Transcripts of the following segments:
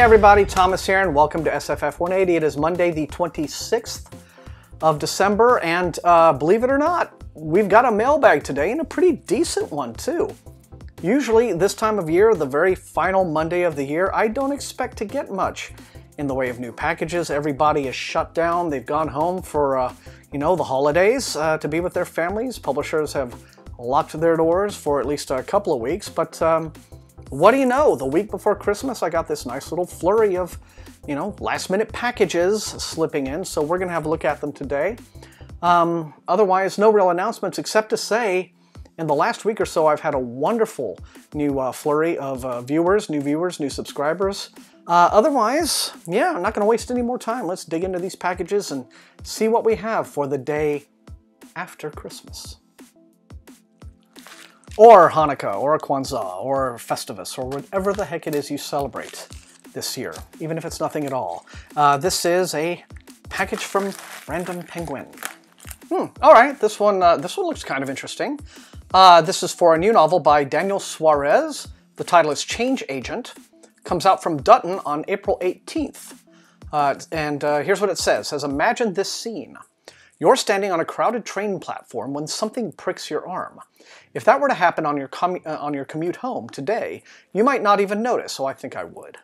everybody, Thomas here, and welcome to SFF180. It is Monday the 26th of December, and believe it or not, we've got a mailbag today, and a pretty decent one too. Usually this time of year, the very final Monday of the year, I don't expect to get much in the way of new packages. Everybody is shut down. They've gone home for, the holidays to be with their families. Publishers have locked their doors for at least a couple of weeks, but what do you know? The week before Christmas, I got this nice little flurry of, last-minute packages slipping in, so we're going to have a look at them today. Otherwise, no real announcements except to say, in the last week or so, I've had a wonderful new flurry of new viewers, new subscribers. Otherwise, yeah, I'm not going to waste any more time. Let's dig into these packages and see what we have for the day after Christmas. Or Hanukkah, or Kwanzaa, or Festivus, or whatever the heck it is you celebrate this year, even if it's nothing at all. This is a package from Random Penguin. All right, this one looks kind of interesting. This is for a new novel by Daniel Suarez. The title is Change Agent. Comes out from Dutton on April 18th. Here's what it says. It says, imagine this scene. You're standing on a crowded train platform when something pricks your arm. If that were to happen on your commute home today, you might not even notice, so I think I would.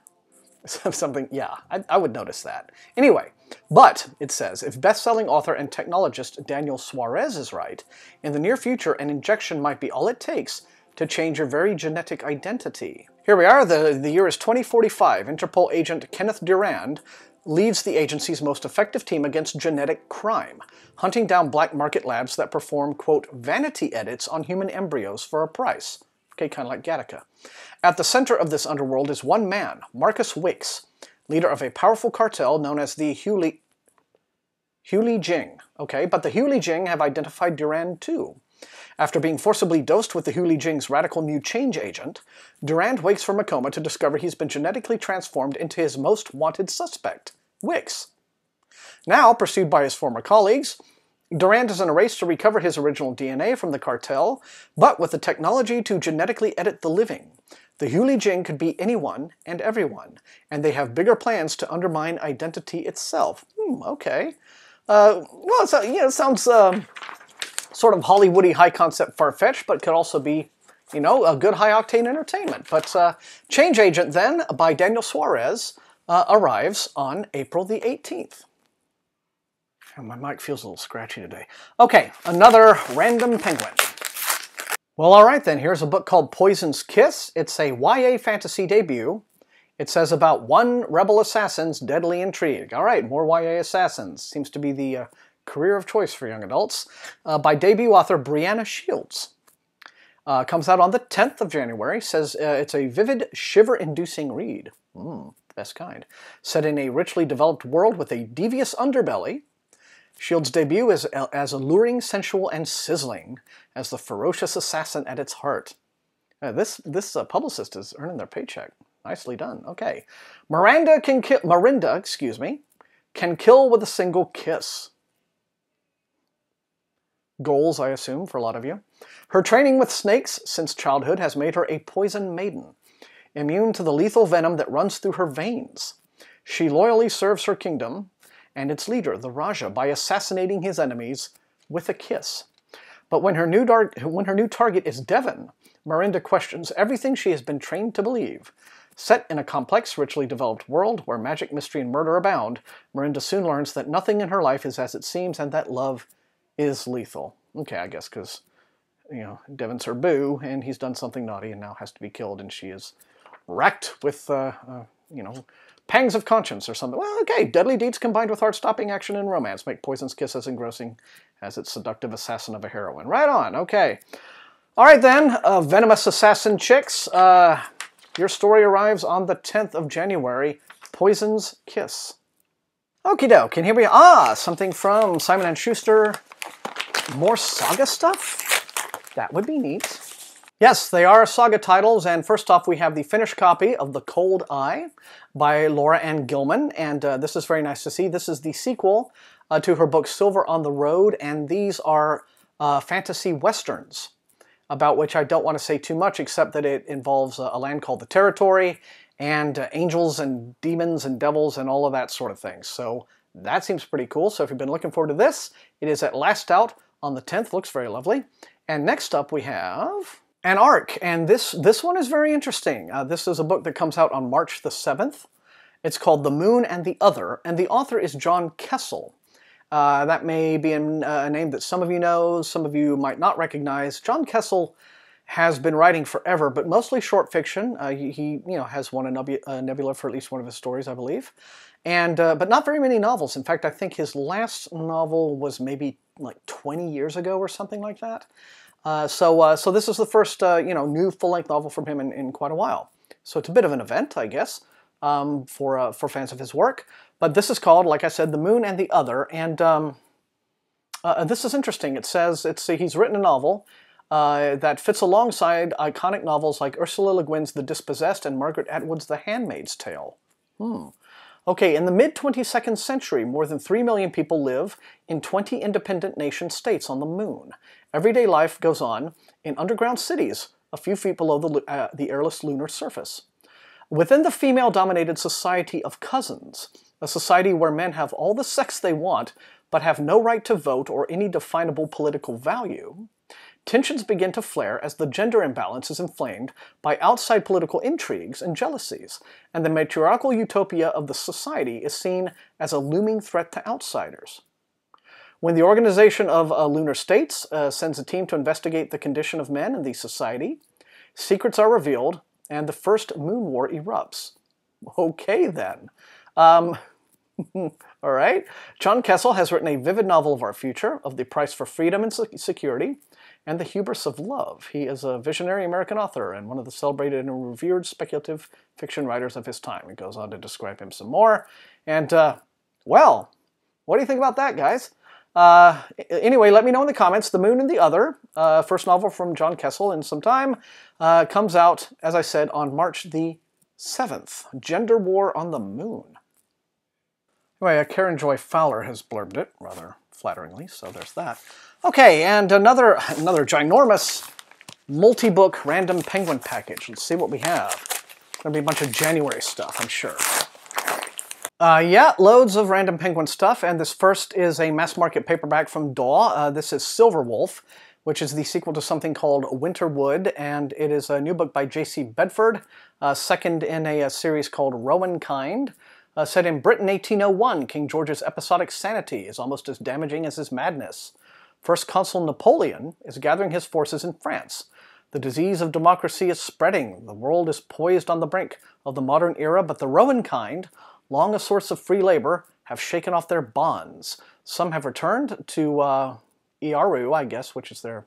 I would notice that. Anyway, but, it says, if best-selling author and technologist Daniel Suarez is right, in the near future an injection might be all it takes to change your very genetic identity. Here we are, the year is 2045. Interpol agent Kenneth Durand leads the agency's most effective team against genetic crime, hunting down black market labs that perform, quote, vanity edits on human embryos for a price. Okay, kind of like Gattaca. At the center of this underworld is one man, Marcus Wicks, leader of a powerful cartel known as the Huli Jing. Okay, but the Huli Jing have identified Durand too. After being forcibly dosed with the Huli Jing's radical new change agent, Durand wakes from a coma to discover he's been genetically transformed into his most wanted suspect, Wicks. Now, pursued by his former colleagues, Durand is in a race to recover his original DNA from the cartel, but with the technology to genetically edit the living. The Huli Jing could be anyone and everyone, and they have bigger plans to undermine identity itself. Okay. It sounds sort of Hollywoody, high-concept, far-fetched, but could also be, a good high-octane entertainment. But Change Agent, then, by Daniel Suarez, arrives on April the 18th. And my mic feels a little scratchy today. Okay, another Random Penguin. Well, all right then, here's a book called Poison's Kiss. It's a YA fantasy debut. It says about one rebel assassin's deadly intrigue. All right, more YA assassins. Seems to be the career of choice for young adults. By debut author Brianna Shields. Comes out on the 10th of January. Says it's a vivid, shiver-inducing read. Best kind. Set in a richly developed world with a devious underbelly. Shields' debut is as alluring, sensual, and sizzling as the ferocious assassin at its heart. This publicist is earning their paycheck. Nicely done. Okay. Marinda can kill with a single kiss. Goals, I assume, for a lot of you. Her training with snakes since childhood has made her a poison maiden, immune to the lethal venom that runs through her veins. She loyally serves her kingdom and its leader, the Raja, by assassinating his enemies with a kiss. But when her new target is Devon, Marinda questions everything she has been trained to believe. Set in a complex, richly developed world where magic, mystery, and murder abound, Marinda soon learns that nothing in her life is as it seems and that love is lethal. Okay, I guess because, Devon's her boo, and he's done something naughty and now has to be killed, and she is racked with, pangs of conscience or something. Well, okay, deadly deeds combined with heart-stopping action and romance make Poison's Kiss as engrossing as its seductive assassin of a heroine. Right on, okay. All right then, venomous assassin chicks. Your story arrives on the 10th of January, Poison's Kiss. Okie doke, and here we are. Something from Simon & Schuster. More saga stuff? That would be neat. Yes, they are saga titles, and first off we have the finished copy of The Cold Eye by Laura Ann Gilman, and this is very nice to see. This is the sequel to her book Silver on the Road, and these are fantasy westerns, about which I don't want to say too much except that it involves a land called the Territory, and angels and demons and devils and all of that sort of thing. So that seems pretty cool. So if you've been looking forward to this, it is at last out on the 10th. Looks very lovely. And next up we have an ARC, and this one is very interesting. This is a book that comes out on March the 7th. It's called The Moon and the Other, and the author is John Kessel. That may be a name that some of you know, some of you might not recognize. John Kessel has been writing forever, but mostly short fiction. He has won a Nebula for at least one of his stories, I believe. And but not very many novels. In fact, I think his last novel was maybe like 20 years ago or something like that. So this is the first new full-length novel from him in quite a while. So it's a bit of an event, I guess, for fans of his work. But this is called, like I said, The Moon and the Other. And this is interesting. It says he's written a novel that fits alongside iconic novels like Ursula Le Guin's The Dispossessed and Margaret Atwood's The Handmaid's Tale. Okay, in the mid-22nd century, more than 3 million people live in 20 independent nation-states on the moon. Everyday life goes on in underground cities a few feet below the airless lunar surface. Within the female-dominated society of cousins, a society where men have all the sex they want but have no right to vote or any definable political value, tensions begin to flare as the gender imbalance is inflamed by outside political intrigues and jealousies, and the matriarchal utopia of the society is seen as a looming threat to outsiders. When the Organization of Lunar States sends a team to investigate the condition of men in the society, secrets are revealed, and the first moon war erupts. Okay, then. All right. John Kessel has written a vivid novel of our future, of the price for freedom and security, and the hubris of love. He is a visionary American author and one of the celebrated and revered speculative fiction writers of his time. He goes on to describe him some more. And, well, what do you think about that, guys? Anyway, let me know in the comments. The Moon and the Other, first novel from John Kessel in some time, comes out, as I said, on March the 7th. Gender War on the Moon. Anyway, Karen Joy Fowler has blurbed it, rather flatteringly, so there's that. Okay, and another ginormous multi-book random penguin package. Let's see what we have. It's going to be a bunch of January stuff, I'm sure. Yeah, loads of random penguin stuff, and this first is a mass-market paperback from DAW. This is Silver Wolf, which is the sequel to something called Winterwood, and it is a new book by J.C. Bedford, second in a series called Rowankind. Set in Britain 1801, King George's episodic sanity is almost as damaging as his madness. First Consul Napoleon is gathering his forces in France. The disease of democracy is spreading. The world is poised on the brink of the modern era, but the Rowankind, long a source of free labor, have shaken off their bonds. Some have returned to Iaru, I guess, which is their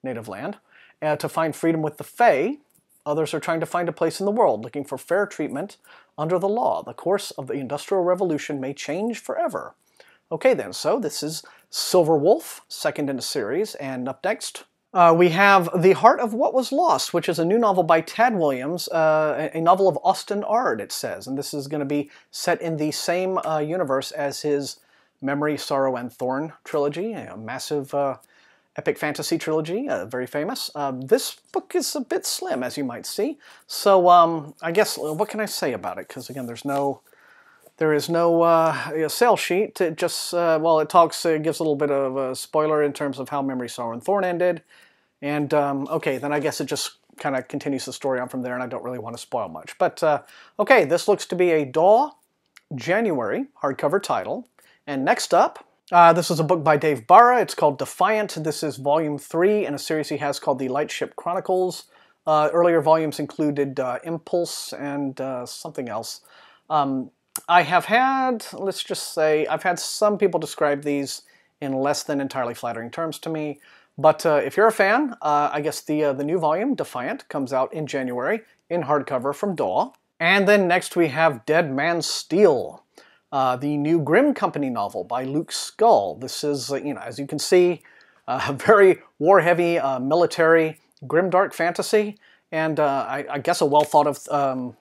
native land, to find freedom with the Fae. Others are trying to find a place in the world, looking for fair treatment under the law. The course of the Industrial Revolution may change forever. Okay then, so this is Silver Wolf, second in a series, and up next we have The Heart of What Was Lost, which is a new novel by Tad Williams, a novel of Austin Ard, it says, and this is going to be set in the same universe as his Memory, Sorrow, and Thorn trilogy, a massive epic fantasy trilogy, very famous. This book is a bit slim, as you might see. So I guess, what can I say about it? Because again, there is no sales sheet. It just, well, it gives a little bit of a spoiler in terms of how Memory, Sorrow, and Thorn ended. And okay, then I guess it just kind of continues the story on from there, and I don't really want to spoil much. But okay, this looks to be a DAW January hardcover title. And next up, this is a book by Dave Barra. It's called Defiant. This is volume 3 in a series he has called the Lightship Chronicles. Earlier volumes included Impulse and something else. I have had, let's just say, I've had some people describe these in less than entirely flattering terms to me. But if you're a fan, I guess the new volume, Defiant, comes out in January in hardcover from DAW. And then next we have Dead Man's Steel, the new Grimm Company novel by Luke Scull. This is, as you can see, a very war-heavy, military, grimdark fantasy, and I guess a well-thought-of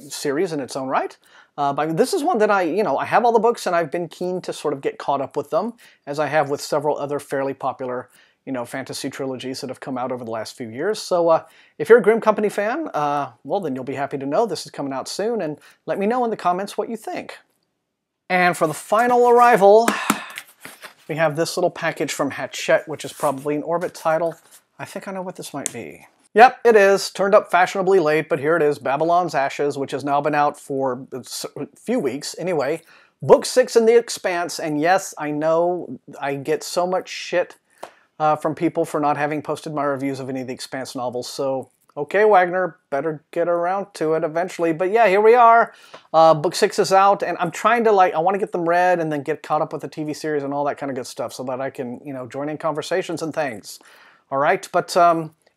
series in its own right. But this is one that I have all the books, and I've been keen to sort of get caught up with them, as I have with several other fairly popular you know, fantasy trilogies that have come out over the last few years. So if you're a Grim Company fan, well, then you'll be happy to know this is coming out soon, and let me know in the comments what you think. And for the final arrival, we have this little package from Hachette, which is probably an Orbit title. I think I know what this might be. Yep, it is. Turned up fashionably late, but here it is, Babylon's Ashes, which has now been out for a few weeks. Anyway, Book 6 in The Expanse, and yes, I know I get so much shit from people for not having posted my reviews of any of the Expanse novels, so okay, Wagner, better get around to it eventually. But yeah, here we are. Book 6 is out, and I'm trying to, I want to get them read and then get caught up with the TV series and all that kind of good stuff so that I can, you know, join in conversations and things. All right, but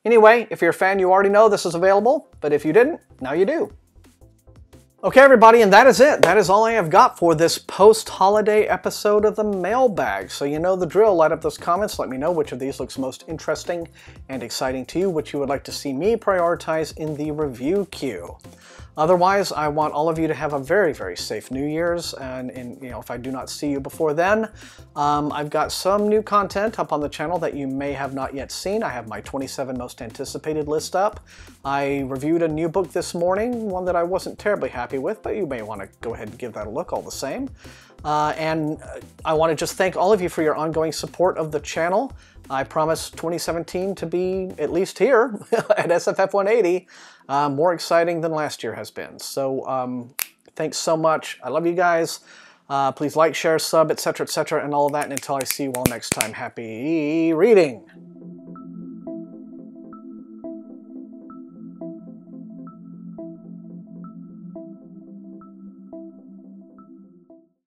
anyway, if you're a fan, you already know this is available, but if you didn't, now you do. Okay, everybody, and that is it. That is all I have got for this post-holiday episode of the Mailbag. So you know the drill. Light up those comments. Let me know which of these looks most interesting and exciting to you, which you would like to see me prioritize in the review queue. Otherwise, I want all of you to have a very, very safe New Year's, and you know, if I do not see you before then, I've got some new content up on the channel that you may have not yet seen. I have my 27 most anticipated list up. I reviewed a new book this morning, one that I wasn't terribly happy with, but you may want to go ahead and give that a look all the same. And I want to just thank all of you for your ongoing support of the channel. I promise 2017 to be, at least here at SFF180, more exciting than last year has been. So thanks so much. I love you guys. Please like, share, sub, etc., etc., and all of that. And until I see you all next time, happy reading.